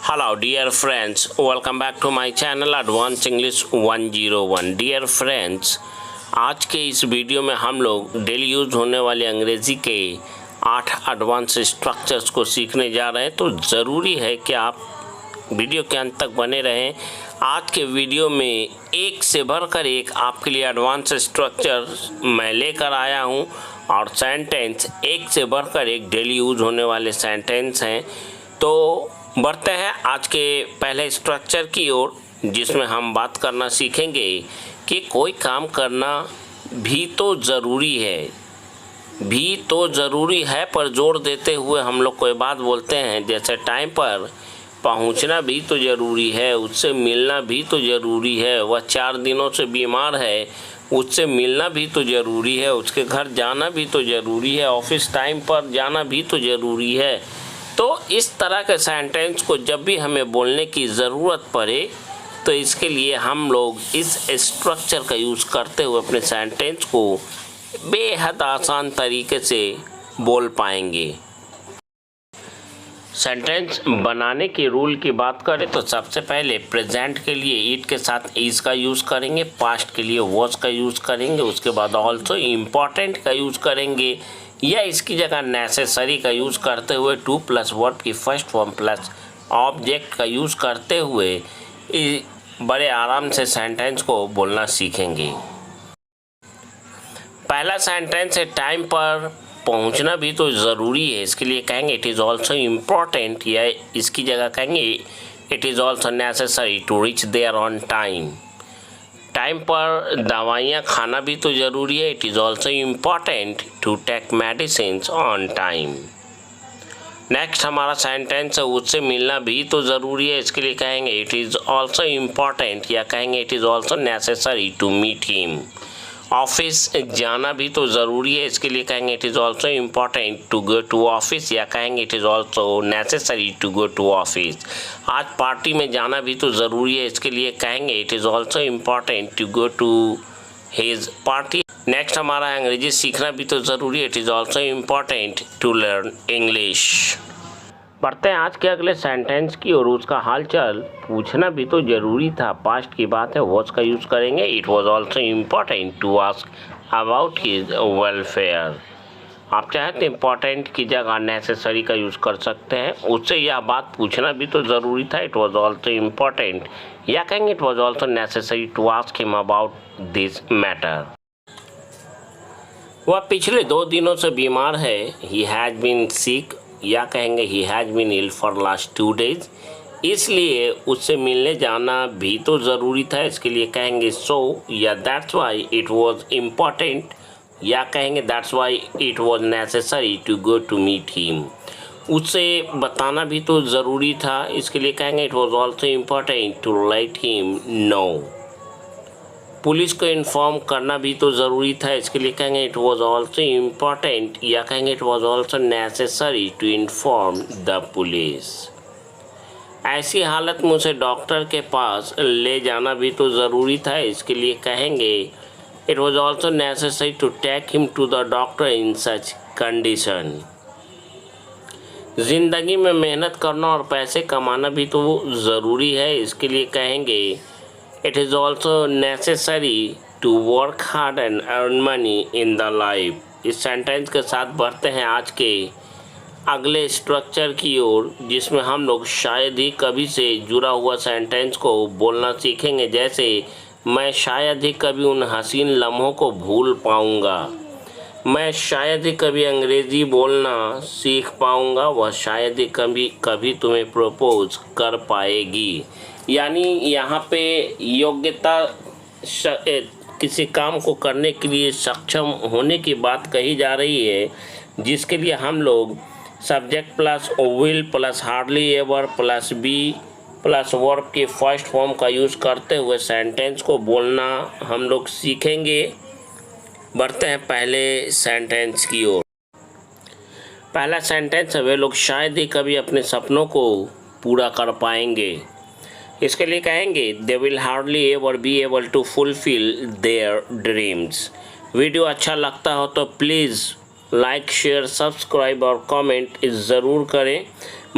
Hello dear friends, welcome back to my channel Advanced English 101। Dear friends, आज के इस video में हम लोग डेली यूज होने वाले अंग्रेज़ी के 8 एडवांस स्ट्रक्चर्स को सीखने जा रहे हैं। तो ज़रूरी है कि आप वीडियो के अंत तक बने रहें। आज के वीडियो में एक से बढ़कर एक आपके लिए एडवांस स्ट्रक्चर मैं लेकर आया हूं और सेंटेंस एक से बढ़कर एक डेली यूज होने वाले सेंटेंस हैं। तो बढ़ते हैं आज के पहले स्ट्रक्चर की ओर, जिसमें हम बात करना सीखेंगे कि कोई काम करना भी तो ज़रूरी है, पर जोर देते हुए हम लोग कोई बात बोलते हैं जैसे टाइम पर पहुंचना भी तो ज़रूरी है, उससे मिलना भी तो ज़रूरी है, वह 4 दिनों से बीमार है, उससे मिलना भी तो ज़रूरी है, उसके घर जाना भी तो ज़रूरी है, ऑफिस टाइम पर जाना भी तो ज़रूरी है। तो इस तरह के सेंटेंस को जब भी हमें बोलने की ज़रूरत पड़े तो इसके लिए हम लोग इस स्ट्रक्चर का यूज़ करते हुए अपने सेंटेंस को बेहद आसान तरीके से बोल पाएंगे। सेंटेंस बनाने के रूल की बात करें तो सबसे पहले प्रेजेंट के लिए इट के साथ इज़ का यूज़ करेंगे, पास्ट के लिए वॉज का यूज़ करेंगे, उसके बाद ऑल्सो इम्पॉर्टेंट का यूज़ करेंगे या इसकी जगह नेसेसरी का यूज़ करते हुए टू प्लस वर्ब की फर्स्ट फॉर्म प्लस ऑब्जेक्ट का यूज़ करते हुए बड़े आराम से सेंटेंस को बोलना सीखेंगे। पहला सेंटेंस है टाइम पर पहुंचना भी तो ज़रूरी है, इसके लिए कहेंगे इट इज़ ऑल्सो इम्पॉर्टेंट या इसकी जगह कहेंगे it is also necessary to reach there on time. Time पर दवाइयाँ खाना भी तो ज़रूरी है, it is also important to take medicines on time. Next हमारा सेंटेंस है उससे मिलना भी तो ज़रूरी है, इसके लिए कहेंगे इट इज़ ऑल्सो इम्पॉर्टेंट या कहेंगे it is also necessary to meet him. Office जाना भी तो ज़रूरी है, इसके लिए कहेंगे it is also important to go to office या कहेंगे it is also necessary to go to office. आज पार्टी में जाना भी तो ज़रूरी है, इसके लिए कहेंगे it is also important to go to his party. Next हमारा अंग्रेजी सीखना भी तो ज़रूरी है, it is also important to learn English. बढ़ते हैं आज के अगले सेंटेंस की और उसका हालचाल पूछना भी तो ज़रूरी था, पास्ट की बात है, वॉज का यूज़ करेंगे, it was also important to ask about his welfare. आप चाहें तो इम्पॉर्टेंट की जगह नेसेसरी का यूज़ कर सकते हैं, उससे यह बात पूछना भी तो ज़रूरी था, इट वॉज ऑल्सो इम्पॉर्टेंट या कहेंगे it was also necessary to ask him about this matter. वह पिछले 2 दिनों से बीमार है, ही हैज़ बीन सिक या कहेंगे he has been ill for last 2 days, इसलिए उससे मिलने जाना भी तो ज़रूरी था, इसके लिए कहेंगे सो या that's why it was important या कहेंगे that's why it was necessary to go to meet him. उससे बताना भी तो ज़रूरी था, इसके लिए कहेंगे it was also important to let him know. Police को इन्फॉर्म करना भी तो ज़रूरी था, इसके लिए कहेंगे इट वाज आल्सो इम्पॉर्टेंट या कहेंगे it was also necessary to inform the police. ऐसी हालत में उसे डॉक्टर के पास ले जाना भी तो ज़रूरी था, इसके लिए कहेंगे it was also necessary to take him to the doctor in such condition. ज़िंदगी में मेहनत करना और पैसे कमाना भी तो ज़रूरी है, इसके लिए कहेंगे It is also necessary to work hard and earn money in the life। इस सेंटेंस के साथ बढ़ते हैं आज के अगले स्ट्रक्चर की ओर, जिसमें हम लोग शायद ही कभी से जुड़ा हुआ सेंटेंस को बोलना सीखेंगे, जैसे मैं शायद ही कभी उन हसीन लम्हों को भूल पाऊंगा, मैं शायद ही कभी अंग्रेज़ी बोलना सीख पाऊंगा, वह शायद ही कभी तुम्हें प्रपोज कर पाएगी। यानी यहाँ पे योग्यता किसी काम को करने के लिए सक्षम होने की बात कही जा रही है, जिसके लिए हम लोग subject plus will plus hardly ever plus be plus verb के फर्स्ट फॉर्म का यूज़ करते हुए सेंटेंस को बोलना हम लोग सीखेंगे। बढ़ते हैं पहले सेंटेंस की ओर। पहला सेंटेंस है वे लोग शायद ही कभी अपने सपनों को पूरा कर पाएंगे, इसके लिए कहेंगे they will hardly ever be able to fulfil their dreams. Video अच्छा लगता हो तो प्लीज़ लाइक शेयर सब्सक्राइब और कमेंट ज़रूर करें।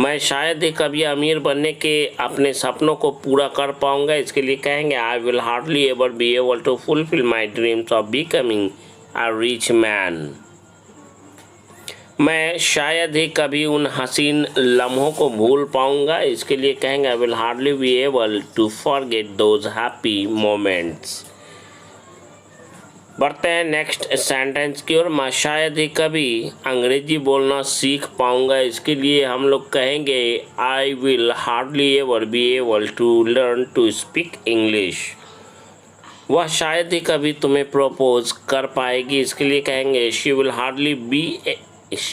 मैं शायद ही कभी अमीर बनने के अपने सपनों को पूरा कर पाऊंगा, इसके लिए कहेंगे I will hardly ever be able to fulfil my dreams of becoming a rich man. मैं शायद ही कभी उन हसीन लम्हों को भूल पाऊंगा, इसके लिए कहेंगे I will hardly be able to forget those happy moments. बढ़ते हैं नेक्स्ट सेंटेंस की ओर। मैं शायद ही कभी अंग्रेजी बोलना सीख पाऊंगा, इसके लिए हम लोग कहेंगे I will hardly ever be able to learn to speak English. वह शायद ही कभी तुम्हें प्रपोज कर पाएगी, इसके लिए कहेंगे she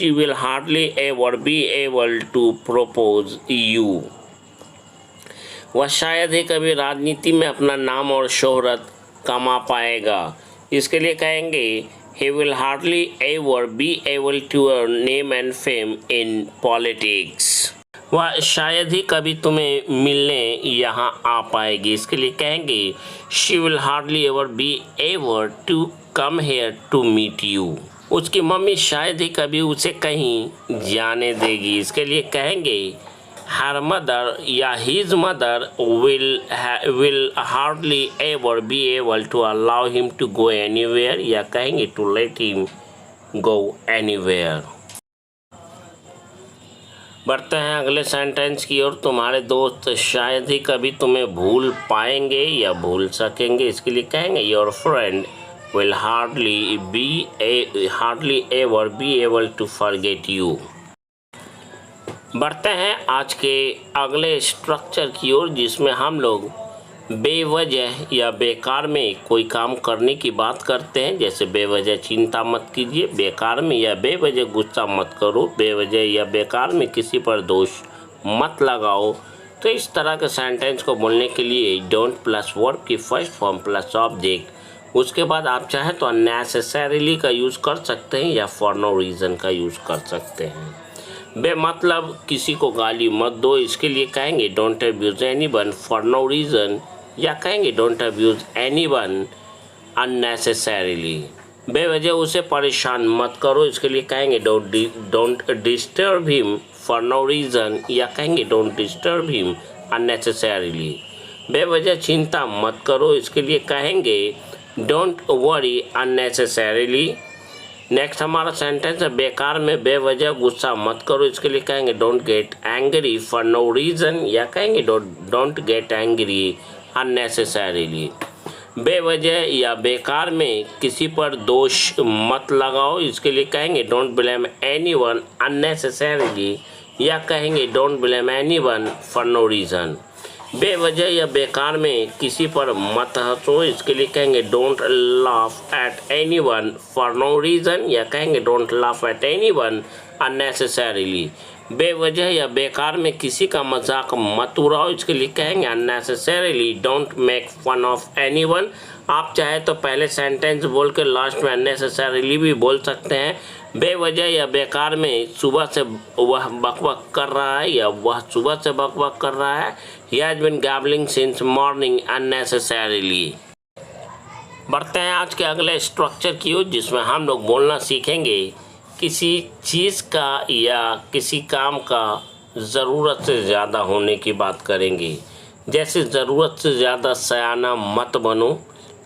will hardly ever be able to propose you. वह शायद ही कभी राजनीति में अपना नाम और शोहरत कमा पाएगा, इसके लिए कहेंगे he will hardly ever be able to earn name and fame in politics। वह शायद ही कभी तुम्हें मिलने यहाँ आ पाएगी, इसके लिए कहेंगे she will hardly ever be able to come here to meet you। उसकी मम्मी शायद ही कभी उसे कहीं जाने देगी, इसके लिए कहेंगे her mother या his mother will hardly ever be able to allow him to go anywhere या कहेंगे to let him go anywhere। बढ़ते हैं अगले सेंटेंस की ओर। तुम्हारे दोस्त शायद ही कभी तुम्हें भूल पाएंगे या भूल सकेंगे, इसके लिए कहेंगे your friend will hardly ever be able to forget you। बढ़ते हैं आज के अगले स्ट्रक्चर की ओर, जिसमें हम लोग बेवजह या बेकार में कोई काम करने की बात करते हैं। जैसे बेवजह चिंता मत कीजिए, बेकार में या बेवजह गुस्सा मत करो, बेवजह या बेकार में किसी पर दोष मत लगाओ। तो इस तरह के सेंटेंस को बोलने के लिए डोंट प्लस वर्ब की फर्स्ट फॉर्म प्लस ऑब्जेक्ट, उसके बाद आप चाहे तो अननेसेसरीली का यूज़ कर सकते हैं या फॉर नो रीज़न का यूज़ कर सकते हैं। बेमतलब किसी को गाली मत दो, इसके लिए कहेंगे don't abuse anyone for no reason या कहेंगे डोंट अब्यूज़ एनीवन अननेसेसरीली। बेवजह उसे परेशान मत करो, इसके लिए कहेंगे don't disturb him for no reason या कहेंगे डोंट डिस्टर्ब हिम अननेसेसरीली। बेवजह चिंता मत करो, इसके लिए कहेंगे डोंट वरी अननेसेसरीली। नेक्स्ट हमारा सेंटेंस है बेकार में बेवजह गुस्सा मत करो, इसके लिए कहेंगे don't get angry for no reason या कहेंगे डोंट गेट एंग्री अननेसेसरीली। बेवजह या बेकार में किसी पर दोष मत लगाओ, इसके लिए कहेंगे डोंट ब्लेम एनीवन अननेसेसरीली या कहेंगे don't blame anyone for no reason. बेवजह या बेकार में किसी पर मत हंसो, इसके लिए कहेंगे don't laugh at anyone for no reason या कहेंगे don't laugh at anyone unnecessarily. बेवजह या बेकार में किसी का मजाक मत उड़ाओ, इसके लिए कहेंगे unnecessarily don't make fun of anyone. आप चाहे तो पहले सेंटेंस बोल के लास्ट में अननेसेसरीली भी बोल सकते हैं। बेवजह या बेकार में सुबह से वह बकबक कर रहा है या वह सुबह से बकबक कर रहा है, he has been gabbling since morning unnecessarily। बढ़ते हैं आज के अगले स्ट्रक्चर की ओर, जिसमें हम लोग बोलना सीखेंगे किसी चीज़ का या किसी काम का ज़रूरत से ज़्यादा होने की बात करेंगे। जैसे ज़रूरत से ज़्यादा सयाना मत बनो,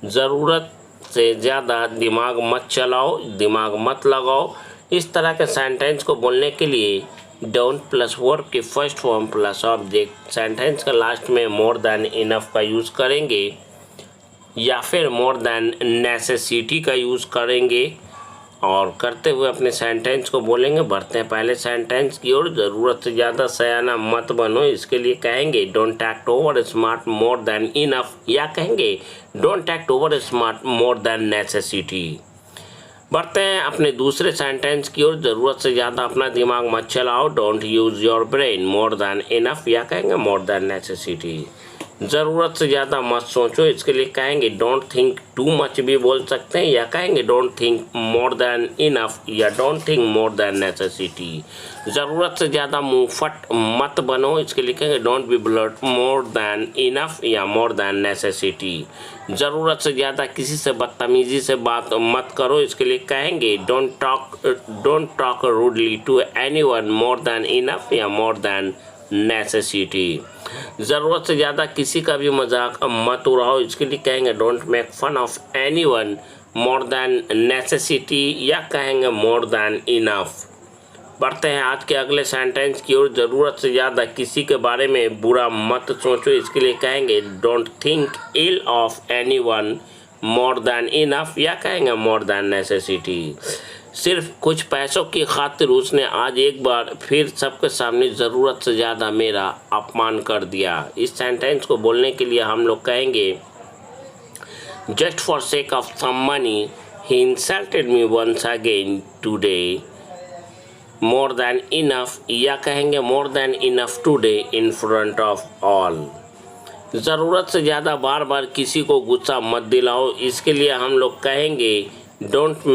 ज़रूरत से ज़्यादा दिमाग मत चलाओ, दिमाग मत लगाओ। इस तरह के सेंटेंस को बोलने के लिए डोंट प्लस वर्ब की first form plus object, sentence का लास्ट में मोर देन इनफ का यूज़ करेंगे या फिर मोर देन नेसेसिटी का यूज़ करेंगे और करते हुए अपने सेंटेंस को बोलेंगे। बढ़ते हैं पहले सेंटेंस की ओर। ज़रूरत से ज़्यादा सयाना मत बनो, इसके लिए कहेंगे don't act over smart more than enough या कहेंगे don't act over smart more than necessity. बढ़ते हैं अपने दूसरे सेंटेंस की ओर। ज़रूरत से ज़्यादा अपना दिमाग मत चलाओ, don't use your brain more than enough या कहेंगे मोर देन नेसेसिटी। ज़रूरत से ज़्यादा मत सोचो, इसके लिए कहेंगे डोंट थिंक टू मच भी बोल सकते हैं, या कहेंगे don't think more than enough, या don't think more than necessity. ज़रूरत से ज़्यादा मुंहफट मत बनो, इसके लिए कहेंगे don't be blurt more than enough या मोर देन नेसेसिटी। ज़रूरत से ज़्यादा किसी से बदतमीज़ी से बात मत करो, इसके लिए कहेंगे don't talk rudely to anyone more than enough या मोर देन नेसेसिटी। ज़रूरत से ज़्यादा किसी का भी मजाक मत उड़ाओ, इसके लिए कहेंगे don't make fun of anyone more than necessity, या कहेंगे मोर देन इनफ। बढ़ते हैं आज के अगले सेंटेंस की ओर। ज़रूरत से ज़्यादा किसी के बारे में बुरा मत सोचो, इसके लिए कहेंगे don't think ill of anyone more than enough, या कहेंगे मोर देन नेसेसिटी। सिर्फ कुछ पैसों की खातिर उसने आज एक बार फिर सबके सामने ज़रूरत से ज़्यादा मेरा अपमान कर दिया। इस सेंटेंस को बोलने के लिए हम लोग कहेंगे just for sake of some money he insulted me once again today more than enough, या कहेंगे more than enough today in front of all. ज़रूरत से ज़्यादा बार बार किसी को गुस्सा मत दिलाओ, इसके लिए हम लोग कहेंगे don't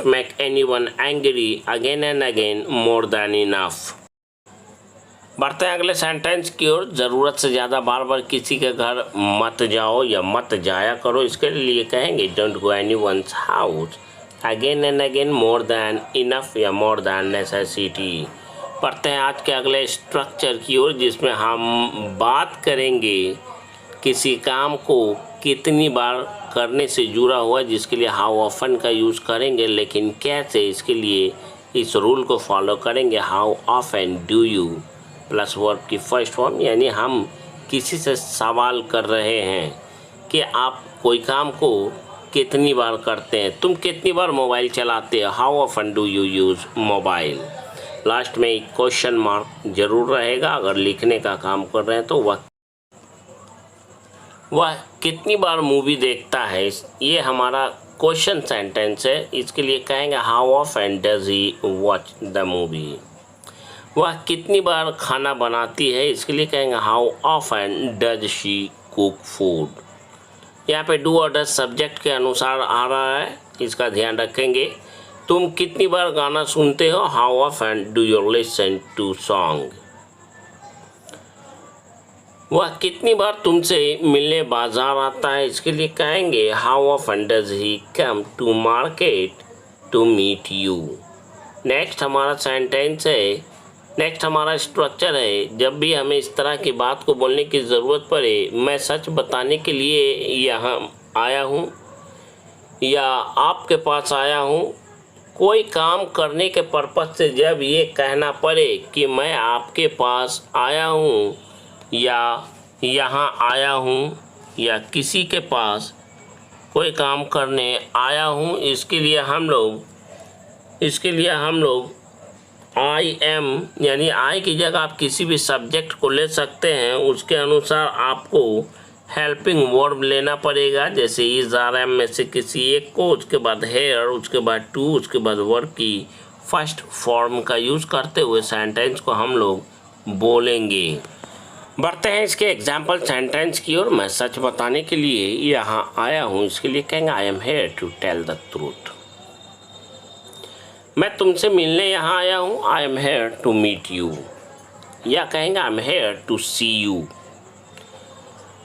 make anyone angry again and again more than enough. बढ़ते हैं अगले सेंटेंस की ओर। ज़रूरत से ज़्यादा बार बार किसी के घर मत जाओ या मत जाया करो, इसके लिए कहेंगे don't go anyone's house again and again more than enough या मोर देन नेसेसिटी। पढ़ते हैं आज के अगले स्ट्रक्चर की ओर, जिसमें हम बात करेंगे किसी काम को कितनी बार करने से जुड़ा हुआ, जिसके लिए हाउ ऑफन का यूज़ करेंगे, लेकिन कैसे, इसके लिए इस रूल को फॉलो करेंगे how often do you plus verb की फर्स्ट फॉर्म, यानी हम किसी से सवाल कर रहे हैं कि आप कोई काम को कितनी बार करते हैं, तुम कितनी बार मोबाइल चलाते हो, how often do you use mobile. Last में एक क्वेश्चन मार्क जरूर रहेगा, अगर लिखने का काम कर रहे हैं तो वह कितनी बार मूवी देखता है, ये हमारा क्वेश्चन सेंटेंस है। इसके लिए कहेंगे how often does he watch the movie. वह कितनी बार खाना बनाती है, इसके लिए कहेंगे how often does she cook food. यहाँ पे डू और डज सब्जेक्ट के अनुसार आ रहा है, इसका ध्यान रखेंगे। तुम कितनी बार गाना सुनते हो, how often do you listen to song. वह कितनी बार तुमसे मिलने बाजार आता है, इसके लिए कहेंगे how often does he come to market to meet you. Next हमारा सेंटेंस है, नेक्स्ट हमारा स्ट्रक्चर है। जब भी हमें इस तरह की बात को बोलने की ज़रूरत पड़े, मैं सच बताने के लिए यहाँ आया हूँ या आपके पास आया हूँ, कोई काम करने के पर्पज़ से जब ये कहना पड़े कि मैं आपके पास आया हूँ या यहाँ आया हूँ या किसी के पास कोई काम करने आया हूँ, इसके लिए हम लोग आई एम यानी आई की जगह आप किसी भी सब्जेक्ट को ले सकते हैं, उसके अनुसार आपको हेल्पिंग वर्ब लेना पड़ेगा। जैसे इज आर एम में से किसी एक को, उसके बाद हेयर, उसके बाद टू, उसके बाद वर्ब की फर्स्ट फॉर्म का यूज़ करते हुए सेंटेंस को हम लोग बोलेंगे। बढ़ते हैं इसके एग्जाम्पल सेंटेंस की ओर। मैं सच बताने के लिए यहाँ आया हूँ, इसके लिए कहेंगे I am here to tell the truth. मैं तुमसे मिलने यहाँ आया हूँ, I am here to meet you, या कहेंगे I am here to see you.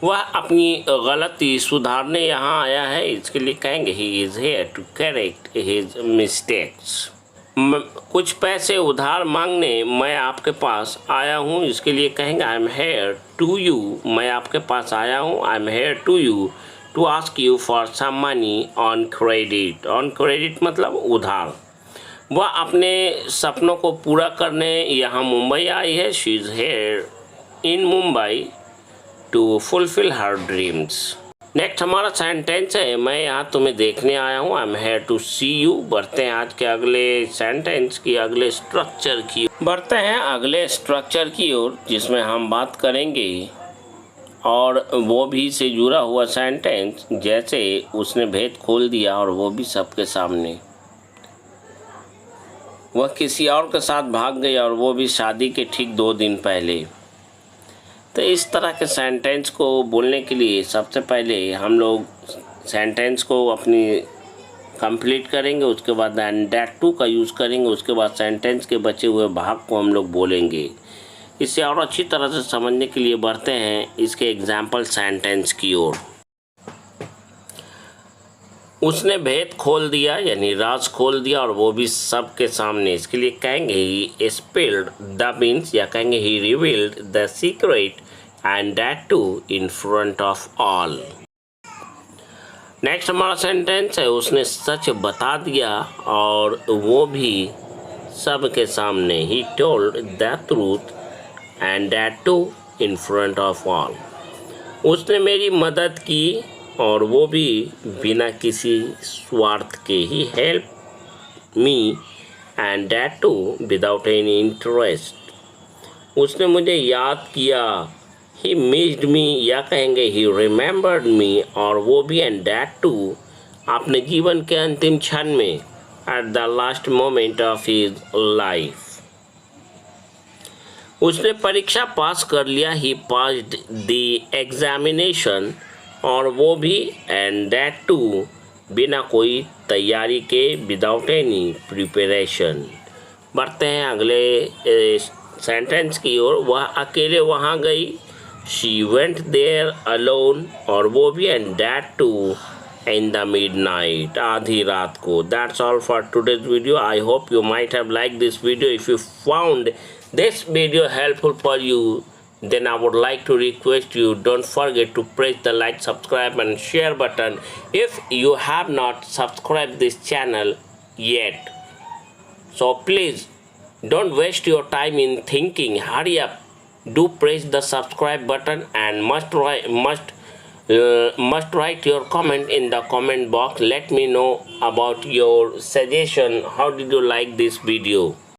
वह अपनी गलती सुधारने यहाँ आया है, इसके लिए कहेंगे he is here to correct his mistakes. कुछ पैसे उधार मांगने मैं आपके पास आया हूँ, इसके लिए कहेंगे I am here to you, मैं आपके पास आया हूँ, I am here to you to ask you for some money on credit. On credit मतलब उधार। वह अपने सपनों को पूरा करने यहाँ मुंबई आई है, she is here in Mumbai to fulfil her dreams. Next हमारा सेंटेंस है, मैं यहाँ तुम्हें देखने आया हूँ, I am here to see you. बढ़ते हैं आज के अगले सेंटेंस की, अगले स्ट्रक्चर की ओर, जिसमें हम बात करेंगे और वो भी से जुड़ा हुआ सेंटेंस, जैसे उसने भेद खोल दिया और वो भी सबके सामने। वह किसी और के साथ भाग गई और वो भी शादी के ठीक 2 दिन पहले। तो इस तरह के सेंटेंस को बोलने के लिए सबसे पहले हम लोग सेंटेंस को अपनी कंप्लीट करेंगे, उसके बाद एंड दैट टू का यूज़ करेंगे, उसके बाद सेंटेंस के बचे हुए भाग को हम लोग बोलेंगे। इसे और अच्छी तरह से समझने के लिए बढ़ते हैं इसके एग्जाम्पल सेंटेंस की ओर। उसने भेद खोल दिया, यानी राज खोल दिया, और वो भी सबके सामने। इसके लिए कहेंगे ही स्पिल्ड द बीन्स, या कहेंगे he revealed the secret and that too in front of all. Next हमारा सेंटेंस है उसने सच बता दिया और वो भी सबके सामने। He told the truth and that too in front of all. उसने मेरी मदद की और वो भी बिना किसी स्वार्थ के। He help me and that too without any interest. उसने मुझे याद किया। ही मिस्ड मी, या कहेंगे ही रिमेंबर्ड मी, और वो भी एंड दैट टू अपने जीवन के अंतिम क्षण में, at the last moment of his life. उसने परीक्षा पास कर लिया। ही पास्ड द एग्जामिनेशन, और वो भी एंड दैट टू बिना कोई तैयारी के, विदाउट एनी प्रिपरेशन। बढ़ते हैं अगले सेंटेंस की ओर। वह अकेले वहाँ गई। शी वेंट देयर अलोन, और वो भी and that too in the midnight, आधी रात को। That's all for today's video. I hope you might have like this video. If you found this video helpful for you, then I would like to request you, don't forget to press the like, subscribe and share button if you have not subscribed this channel yet. So please don't waste your time in thinking. Hurry up, do press the subscribe button and must write your comment in the comment box. Let me know about your suggestion. How did you like this video?